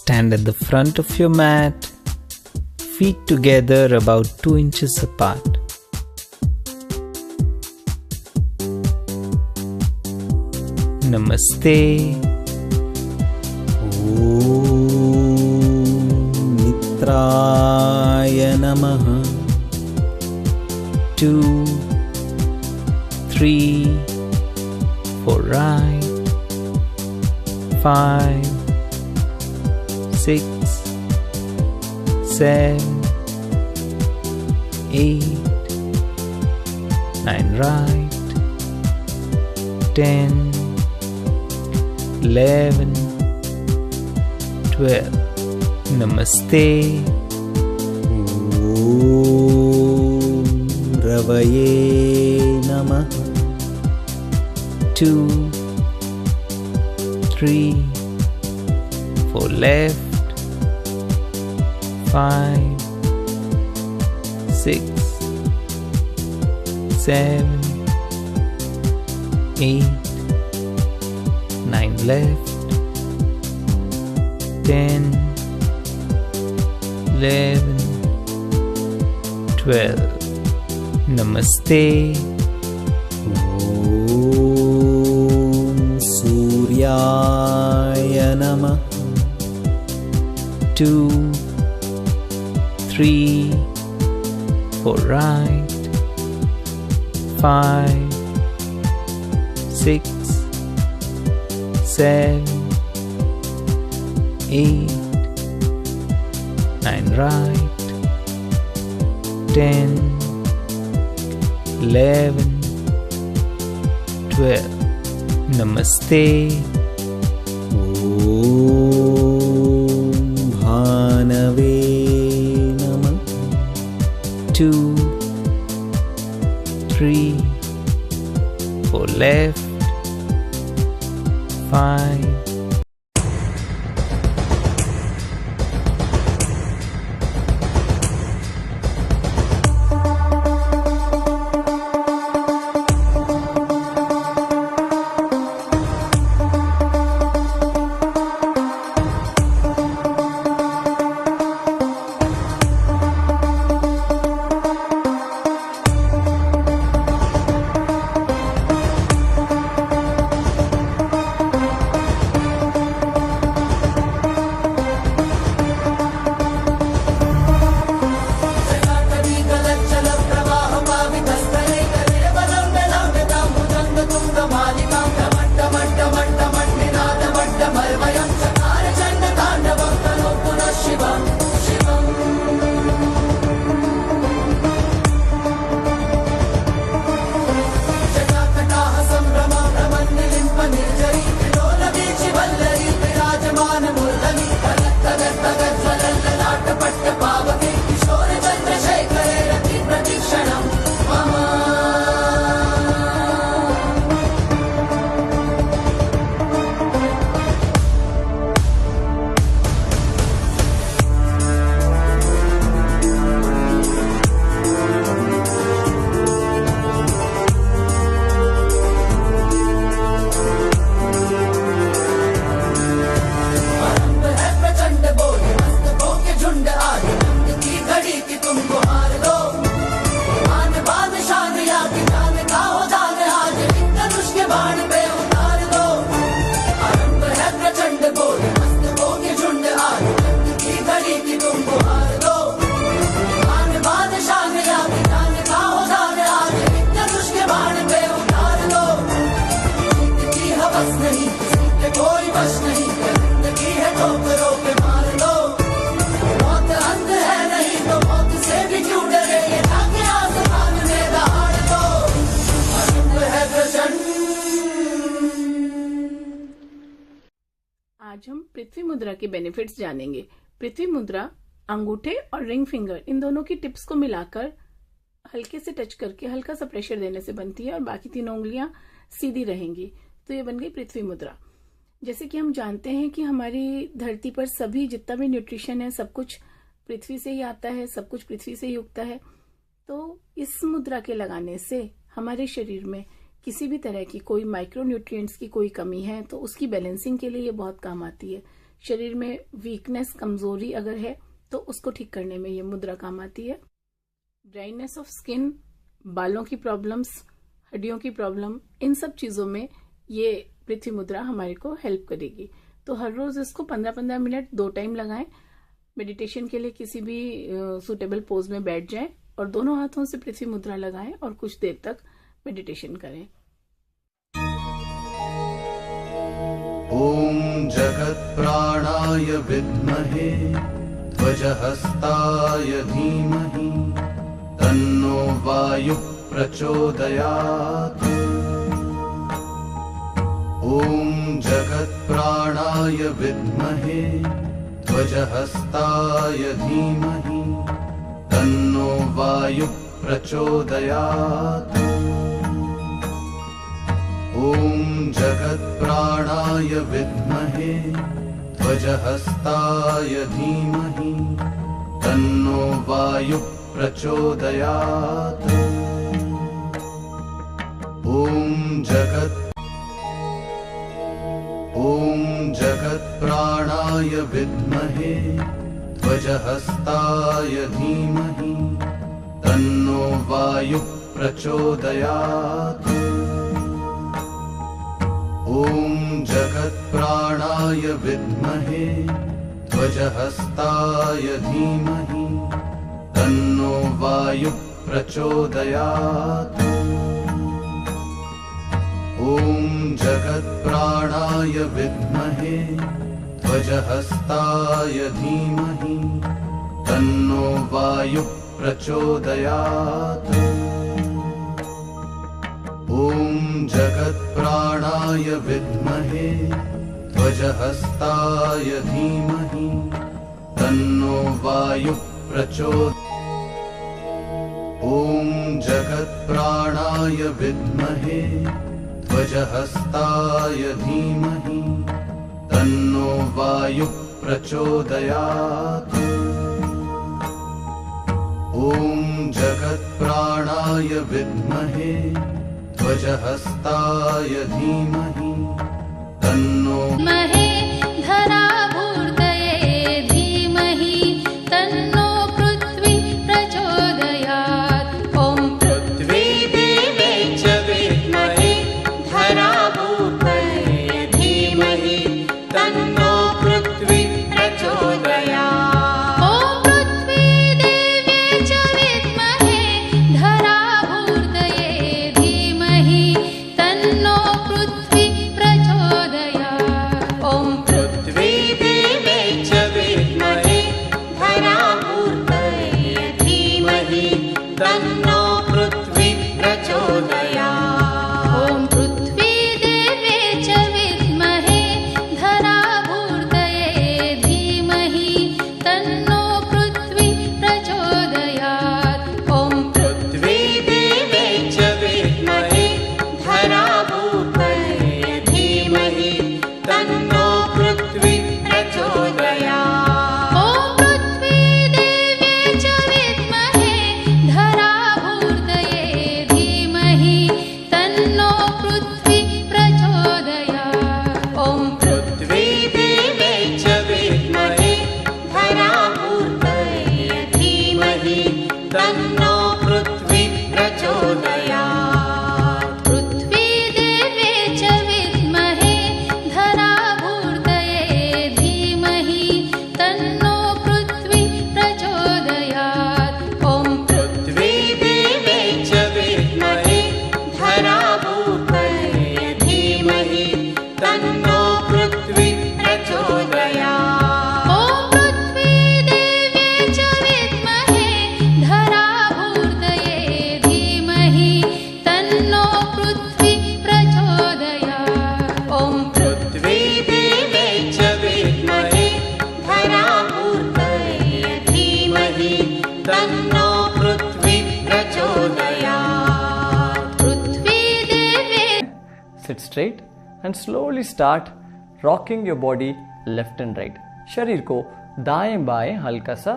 Stand at the front of your mat, feet together about 2 inches apart. Namaste. Om Mitraya Namaha. 2, 3, 4 right, 5, 6, 7, 8, 9 right, 10, 11, 12. Namaste. Ravaye Namah. 2, 3, 4 left, 5, 6, 7, 8, 9 left, 10, 11, 12. Namaste. Om Suryaya Namah. 2, 3, 4 right, 5, 6, 7, 8, 9 right, 10, 11, 12. Namaste. Om Bhanave Namah. 2, 3, 4 left, 5. आज हम पृथ्वी मुद्रा के benefits जानेंगे। पृथ्वी मुद्रा अंगूठे और ring finger in दोनों की टिप्स को मिलाकर हल्के से टच करके हल्का सा प्रेशर देने से बनती है और बाकी तीनों उंगलियां सीधी रहेंगी, तो ये बन गई पृथ्वी मुद्रा। जैसे कि हम जानते हैं कि हमारी धरती पर सभी जितना भी न्यूट्रिशन है सब कुछ पृथ्वी से ही आता है, सब कुछ पृथ्वी से ही उगता है। तो इस मुद्रा के लगाने से हमारे शरीर में किसी भी तरह की कोई माइक्रो न्यूट्रिएंट्स की कोई कमी है तो उसकी बैलेंसिंग के लिए ये बहुत काम आती है। शरीर में वीकनेस, कमजोरी अगर है तो उसको ठीक करने में ये मुद्रा काम आती है। ड्राइनेस ऑफ स्किन, बालों की प्रॉब्लम्स, हड्डियों की प्रॉब्लम, इन सब चीजों में ये पृथ्वी मुद्रा हमारे को हेल्प करेगी। तो हर रोज इसको 15-15 मिनट 2 टाइम लगाएं। मेडिटेशन के लिए किसी भी सूटेबल पोज में बैठ जाएं और दोनों हाथों से पृथ्वी मुद्रा लगाएं और कुछ देर तक मेडिटेशन करें। ओम जगत प्राणाय विद्महे ध्वजहस्ताय धीमहि तन्नो वायु प्रचोदयात्। ओम जगत प्राणाय विद्महे ध्वजहस्ताय धीमहि तन्नो वायु प्रचोदयात्। ओम जगत प्राणाय विद्महे ध्वजहस्ताय धीमहि तन्नो वायु प्रचोदयात्। ओम जगत प्राणाय विद्महे ध्वजहस्ताय धीमहि तन्नो वायु प्रचोदयात्। ओम जगत प्राणाय विद्महे ध्वजहस्ताय धीमहि तन्नो वायु प्रचोदयात्। ओम जगत प्राणाय विद्महे ध्वजहस्ताय धीमहि तन्नो वायु प्रचोदयात्। ओम जगत प्राणाय विद्महे ध्वजहस्ताय धीमहि तन्नो वायु प्रचोदयात्। ओम जगत प्राणाय विद्महे ध्वजहस्ताय धीमहि तन्नो वायु प्रचोदयात्। ओम जगत प्राणाय विद्महे ध्वजहस्ताय धीमहि तन्नो धरा भूर्दये धीमहि तन्नो पृथ्वी प्रचोदयात्। ओम पृथ्वी देवे च विद्महे धरा भूर्दये धीमहि तन्नो पृथ्वी प्रचोदयात्। ओम पृथ्वी देवे च विद्महे धरा भूर्दये धीमहि तन्नो पृथ्वी प्रचोदयात्। ओम पृथ्वी देवे च विद्महे धरा भूर्दये धीमहि तन्नो पृथ्वी प्रचोदयात्। ओम पृथ्वी देवे च विद्महे धरा भूर्दये धीमहि तन्नो पृथ्वी प्रचोदयात्। ओम पृथ्वी देवे च विद्महे धरा भूर्दये धीमहि तन्नो पृथ्वी प्रचोदयात्। ओम पृथ्वी देवे च विद्महे धरा भूर्दये धीमहि तन्नो पृथ्वी प्रचोदयात्। ओम पृथ्वी देवे च विद्महे धरा भूर्दये धीमहि तन्नो पृथ्वी प्रचोदयात्। पृथ्वी देवे च विद्महे धरा भूर्दये धीमहि तन्नो पृथ्वी प्रचोदयात्। ओम पृथ्वी देवे च विद्महे धरा भूर्दये धीमहि तन्नो पृथ्वी प्रचोदयात्। ओम पृथ्वी देवे च विद्महे धरा भूर्दये धीमहि तन्नो पृथ्वी प्रचोदयात्। ओम पृथ्वी देवे च विद्महे धरा भूर्दये धीमहि तन्नो पृथ्वी प्रचोदयात्। पृथ्वी देवे। Sit straight and slowly start rocking your body left and right. शरीर को दाएं बाएं हल्का सा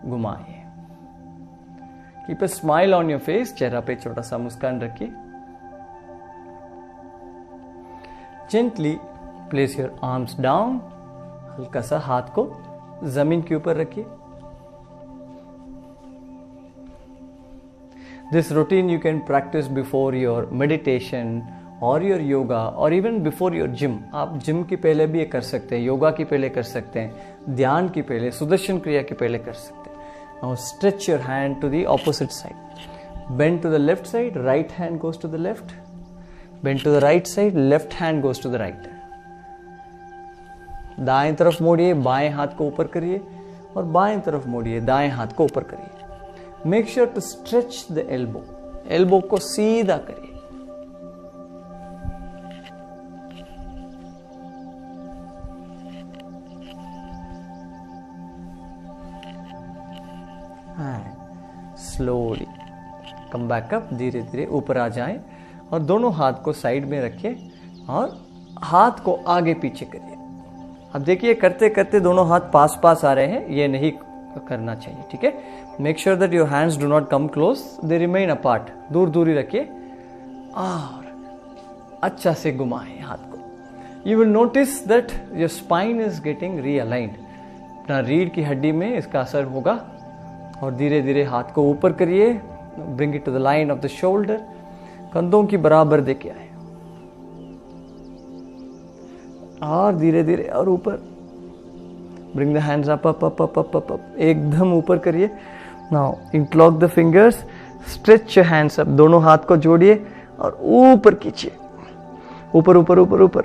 घुमाइए। Keep a smile on your face. चेहरा पे छोटा सा मुस्कान रखिए। Gently place your arms down, हल्का सा हाथ को जमीन के ऊपर रखिए। This routine you can practice before your meditation or your yoga or even before your gym. आप जिम की पहले भी ये कर सकते हैं, योगा की पहले कर सकते हैं, ध्यान की पहले, सुदर्शन क्रिया की पहले कर सकते हैं। Now stretch your hand to the opposite side. Bend to the left side, right hand goes to the left. Bend to the right side, left hand goes to the right. दाएं तरफ मोड़िए, बाएं हाथ को ऊपर करिए और बाएं तरफ मोड़िए, दाएं हाथ को ऊपर करिए। Make sure to stretch the elbow. Elbow को सीधा करिए। Slowly come back up. धीरे धीरे ऊपर आ जाएं और दोनों हाथ को साइड में रखिए और हाथ को आगे पीछे करिए। अब देखिए करते करते दोनों हाथ पास पास आ रहे हैं, ये नहीं करना चाहिए, ठीक है। Make sure that your hands do not come close, they remain apart. दूर दूर ही रखिए और अच्छा से घुमाएं हाथ को। You will notice that your spine is getting realigned. अपना रीढ़ की हड्डी में इसका असर होगा। और धीरे धीरे हाथ को ऊपर करिए, bring it to the line of the shoulder, कंधों की बराबर देके आए और धीरे धीरे और ऊपर। Bring the hands up, up, up, up, up, up, up. एकदम ऊपर करिए। Now interlock the fingers, stretch your hands up. दोनों हाथ को जोड़िए और ऊपर खींचिए, ऊपर ऊपर ऊपर ऊपर।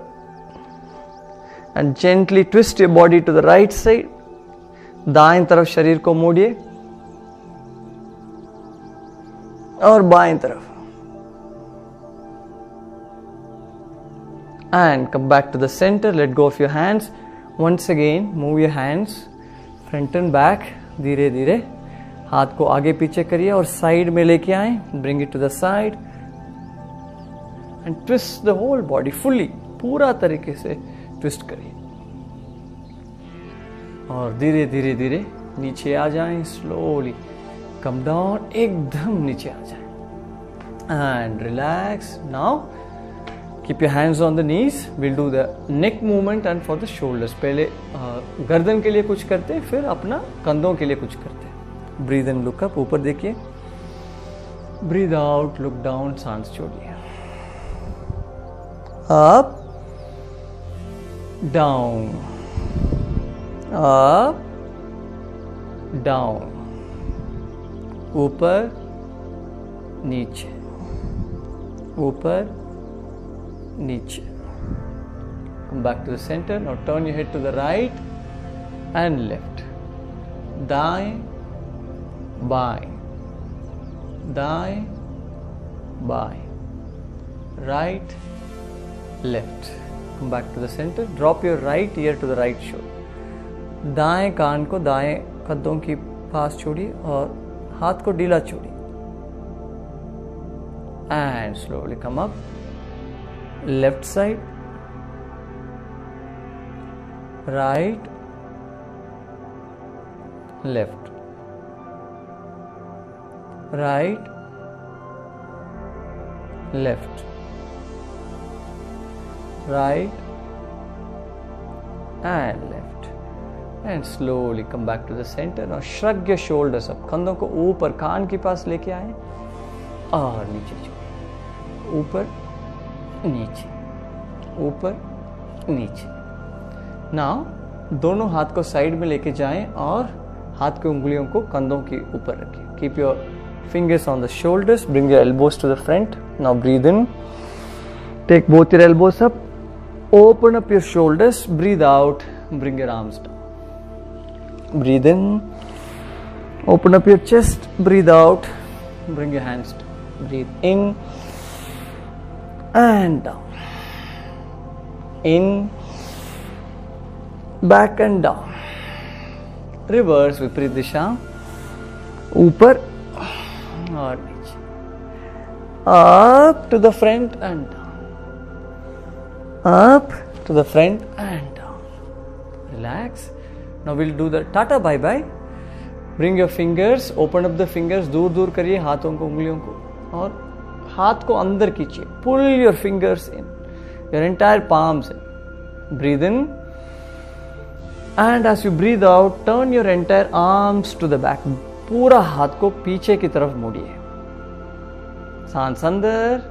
And gently twist your body to the right side. दाएं तरफ शरीर को मोड़िए और बाएं तरफ। And come back to the center. Let go of your hands. Once again, move your hands front and back. धीरे धीरे हाथ को आगे पीछे करिए और साइड में लेके आए। Bring it to the side and twist the whole body fully. पूरा तरीके से ट्विस्ट करिए और धीरे धीरे धीरे नीचे आ जाएं। Slowly come down. एकदम नीचे आ जाएं and relax. Now keep your hands on the knees. We'll do the neck movement and for the shoulders. पहले गर्दन के लिए कुछ करते हैं, फिर अपना कंधों के लिए कुछ करते हैं। Breathe in, look up, ऊपर देखिए। Breathe out, look down, सांस छोड़िए। Up, down, up, down, ऊपर नीचे, ऊपर नीचे। Come back to the center. Now turn your head to the right and left. दाएं बाएं, दाएं बाएं, right left. Come back to the center. Drop your right ear to the right shoulder. दाएं कान को दाएं कंधों के पास छोड़िए और हाथ को ढीला छोड़िए। And slowly come up. Left side, right, left, right, left, right, and left. And slowly come back to the center. Now shrug your shoulders up. कंधों को ऊपर कान के पास लेके आए और नीचे छोड़िए। ऊपर नीचे, ऊपर नीचे। नाउ दोनों हाथ को साइड में लेके जाएं और हाथ की उंगलियों को कंधों के ऊपर रखिए। Keep your fingers on the shoulders, bring your elbows to the front. Now breathe in, take both your elbows up, open up your shoulders, breathe out, bring your arms down. Breathe in, open up your chest, breathe out, bring your hands down. Breathe in and down, in, back and down, reverse विपरीत दिशा, ऊपर और नीचे, up to the front and down, up to the front and down. Relax. Now we'll do the Tata bye bye. Bring your fingers, open up the fingers, दूर दूर करिए हाथों को, उंगलियों को, और हाथ को अंदर खींचिए। Pull your fingers in, your entire palms in. Breathe in, and as you breathe out turn your entire arms to the back, पूरा हाथ को पीछे की तरफ मोड़िए। सांस अंदर,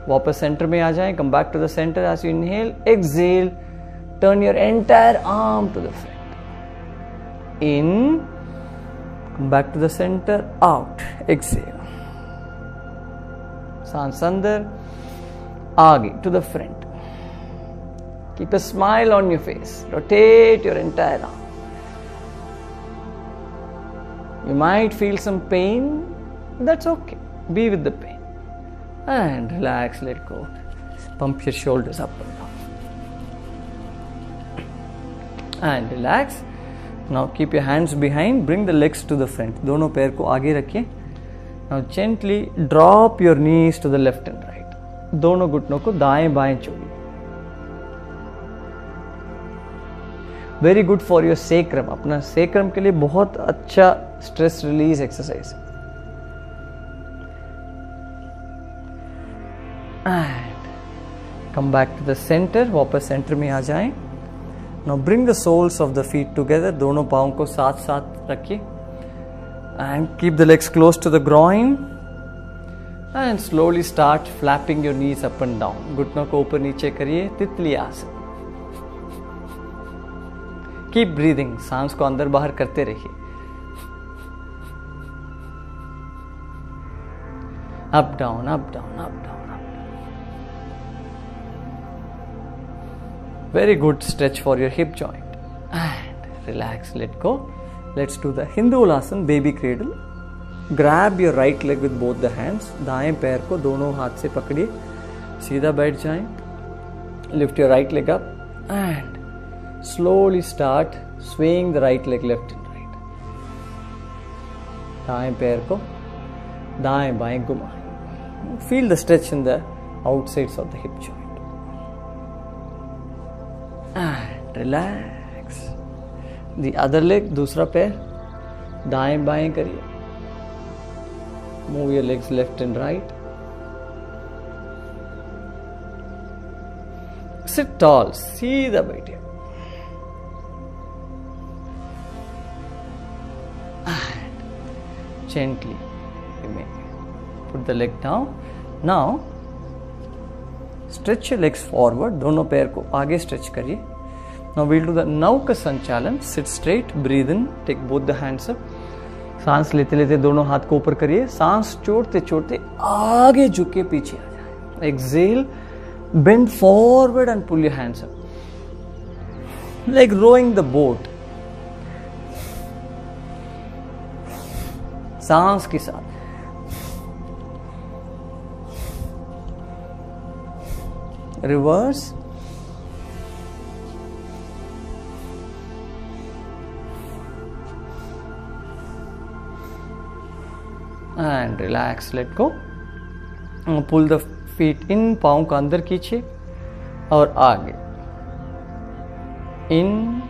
वापस सेंटर में आ जाएं, come back to the centre as you inhale, exhale, turn your entire arm to the front, in, come back to the centre, out, exhale, सांस अंदर, आगे to the front, keep a smile on your face, rotate your entire arm. You might feel some pain, that's okay, be with the pain, and relax, let go, pump your shoulders up and down, and relax. Now keep your hands behind, bring the legs to the front, दोनों पैर को आगे रखिए. Now gently drop your knees to the left and right, दोनों घुटनों को दाएं बाएं जोड़िए. Very good for your sacrum, अपना सेक्रम के लिए बहुत अच्छा stress release exercise. And come back to the centre, वापस सेंटर में आ जाएं. Now bring the soles of the feet together, दोनों पाँव को साथ साथ रखिए. And keep the legs close to the groin and slowly start flapping your knees up and down. घुटनों को ऊपर नीचे करिए, तितली आसन. कीप ब्रीदिंग, सांस को अंदर बाहर करते रहिए. Up down, up down, up down, up down. Very good stretch for your hip joint. And relax, let go. Let's do the Hindolasana, baby cradle. Grab your right leg with both the hands, दाएं पैर को दोनों हाथ से पकड़िए, सीधा बैठ जाएं. Lift your right leg up and slowly start swaying the right leg left and right. दाएं पैर को दाएं बाएं घुमाएं. Feel the stretch in the outsides of the hip joint. And relax. The other leg, दूसरा पैर दाएं बाएं करिए. Move your legs left and right. Sit tall, सीधा बैठिए. Gently you may put the leg down. Now stretch your legs forward, दोनों पैर को आगे stretch करिए. Now we'll do the नौका संचालन. Sit straight, breathe in, take both the hands up. सांस लेते लेते दोनों हाथ को ऊपर करिए. सांस छोड़ते छोड़ते आगे झुक के पीछे आ जाए. Exhale, bend forward and pull your hands up, like rowing the boat. सांस के साथ. Reverse. And relax, let go. Pull the feet in, पाँव का अंदर खींचिए और आगे. In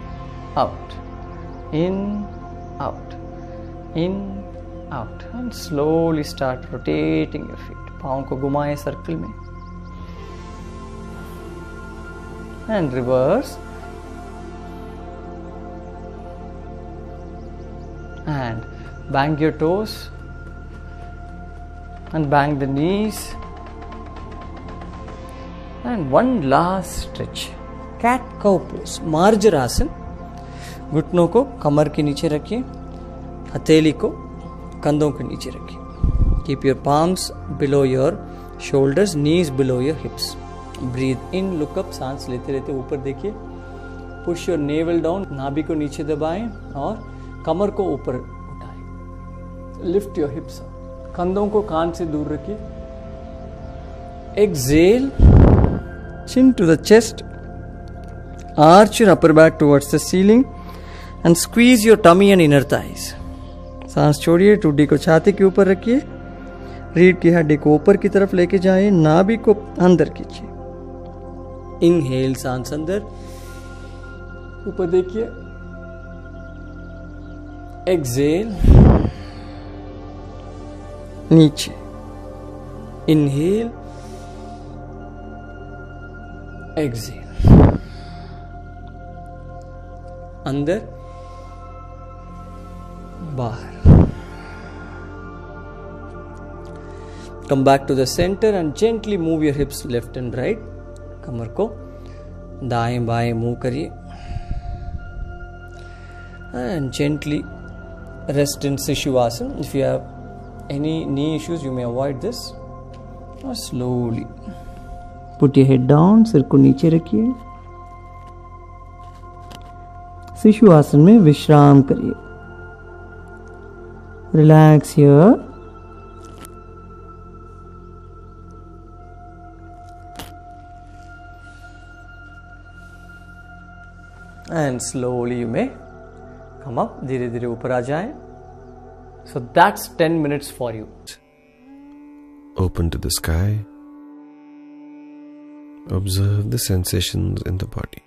out, in out, in out, and slowly start rotating your feet. पाँव को घुमाएं सर्कल में. And reverse. And bang your toes. And bang the knees. And one last stretch. Cat cow pose, marjarasana. घुटनों को कमर के नीचे रखिए, हथेली को कंधों के नीचे रखिए. Keep your palms below your shoulders, knees below your hips. Breathe in, look up, सांस लेते लेते ऊपर देखिए. पुश योर नेवल डाउन, नाभि को नीचे दबाएं और कमर को ऊपर उठाएं. लिफ्ट योर हिप्स, कंधों को कान से दूर रखिए. Exhale, chin to the chest, arch your upper back towards the ceiling and squeeze your tummy and inner thighs. सांस छोड़िए, ठुड्डी को छाती के ऊपर रखिए, रीढ़ की हड्डी को ऊपर की तरफ लेके जाइए, नाभि को अंदर खींचिए. इनहेल, सांस अंदर, ऊपर देखिए. एक्सहेल, नीचे. Inhale, exhale. अंदर, बाहर. Come back to the center and gently move your hips left and right. कमर को दाएं बाएं मूव करिए. And gently rest in Sishuvasana. If you have any knee issues, you may avoid this. Or slowly put your head down. सिर को नीचे रखिए. शिशुआसन में विश्राम करिए. Relax here. And slowly you may come up. धीरे धीरे ऊपर आ जाएं. So that's 10 minutes for you. Open to the sky. Observe the sensations in the body.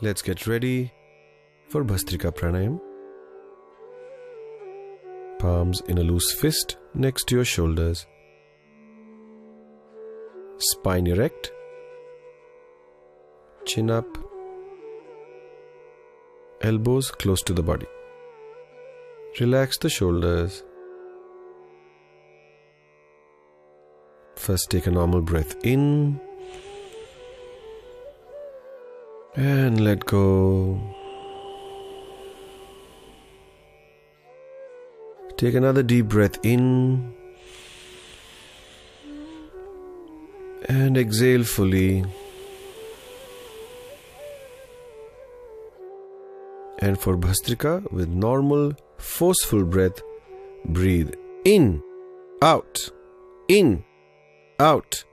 Let's get ready for Bhastrika Pranayam. Palms in a loose fist next to your shoulders. Spine erect. Chin up. Elbows close to the body. Relax the shoulders. First take a normal breath in. And let go. Take another deep breath in. And exhale fully. And for Bhastrika, with normal, forceful breath, breathe in, out, in, out,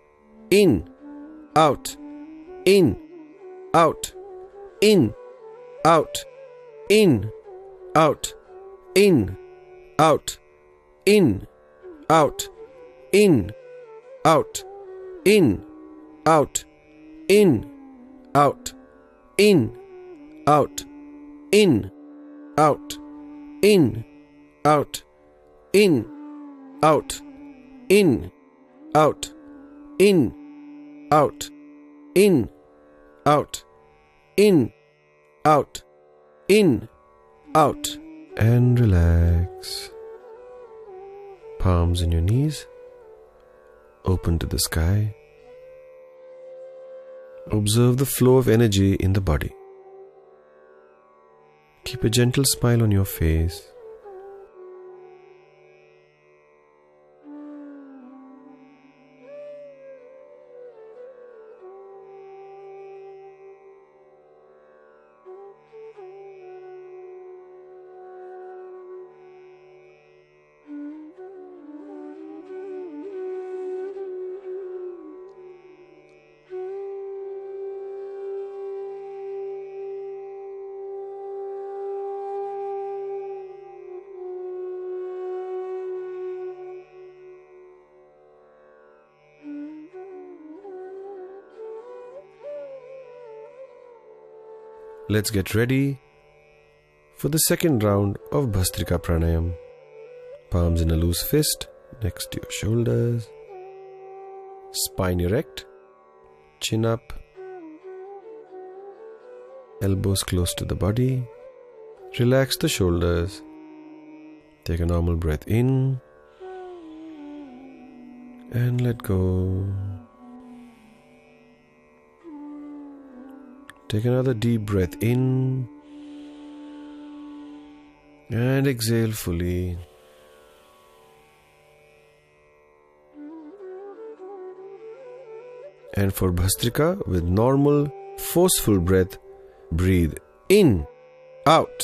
in, out, in, out, in, out, in, out, in, out, in, out, in, out, in, out, in, out, in, out, in, out, in, out, in, out, in, out, in, out, in, out, in, out, in, out. And relax. Palms in your knees. Open to the sky. Observe the flow of energy in the body. Keep a gentle smile on your face. Let's get ready for the second round of Bhastrika Pranayam. Palms in a loose fist next to your shoulders. Spine erect. Chin up. Elbows close to the body. Relax the shoulders. Take a normal breath in. And let go. Take another deep breath in. And exhale fully. And for Bhastrika, with normal, forceful breath, breathe in, out,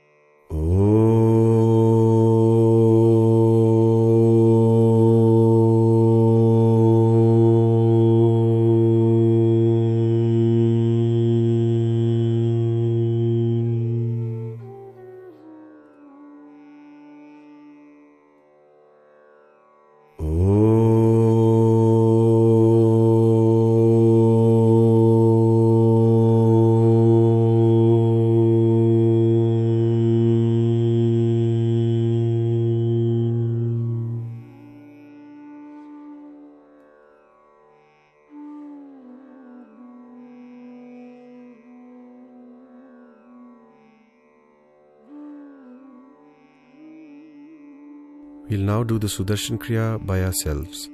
We'll now do the Sudarshan Kriya by ourselves.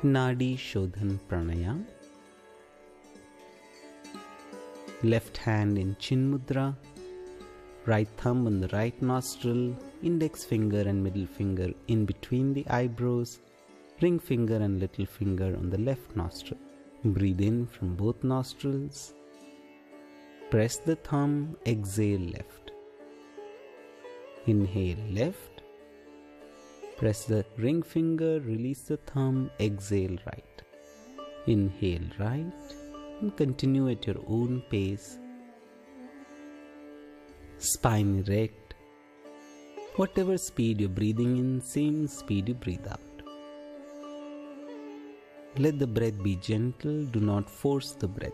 Nadi Shodhan Pranayam. Left hand in Chin Mudra, right thumb on the right nostril, index finger and middle finger in between the eyebrows, ring finger and little finger on the left nostril. Breathe in from both nostrils. Press the thumb, exhale left. Inhale left. Press the ring finger, release the thumb, exhale right. Inhale right and continue at your own pace. Spine erect. Whatever speed you're breathing in, same speed you breathe out. Let the breath be gentle, do not force the breath.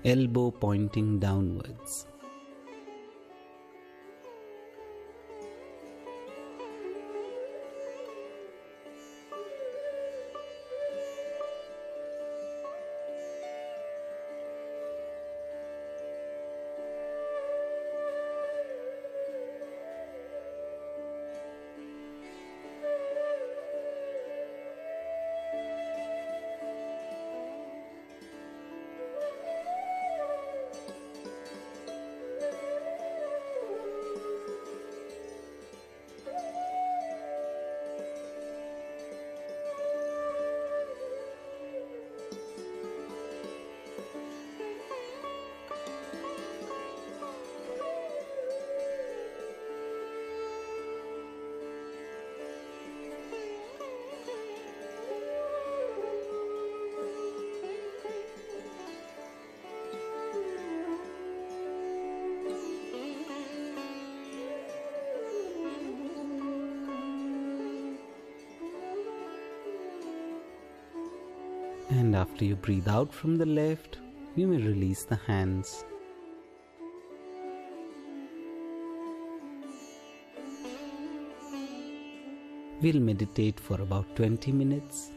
Elbow pointing downwards. And after you breathe out from the left, you may release the hands. We'll meditate for about 20 minutes.